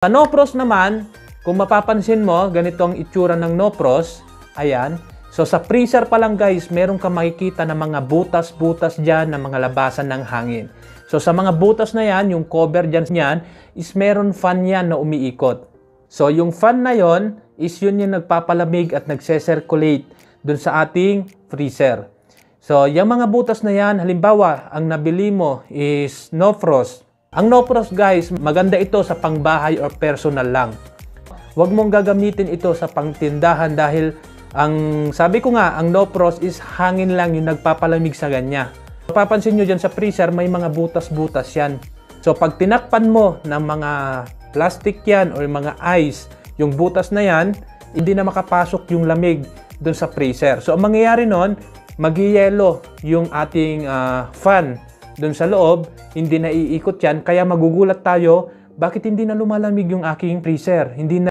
Sa no-frost naman, kung mapapansin mo, ganito ang itsura ng no-frost. Ayan. So sa freezer pa lang guys, meron ka makikita na mga butas-butas dyan na mga labasan ng hangin. So sa mga butas na yan, yung cover dyan is meron fan yan na umiikot. So yung fan na yon is yun yung nagpapalamig at nagse-circulate dun sa ating freezer. So yung mga butas na yan, halimbawa, ang nabili mo is no-frost. Ang no-frost guys, maganda ito sa pangbahay or personal lang. Huwag mong gagamitin ito sa pangtindahan dahil sabi ko nga, ang no-frost is hangin lang yung nagpapalamig sa ganya. Mapapansin nyo dyan sa freezer, may mga butas-butas yan. So pag tinakpan mo ng mga plastic yan or mga ice, yung butas na yan, hindi na makapasok yung lamig dun sa freezer. So ang mangyayari nun, mag-yelo yung ating fan dun sa loob, hindi na iikot yan, kaya magugulat tayo, bakit hindi na lumalamig yung aking freezer? Hindi na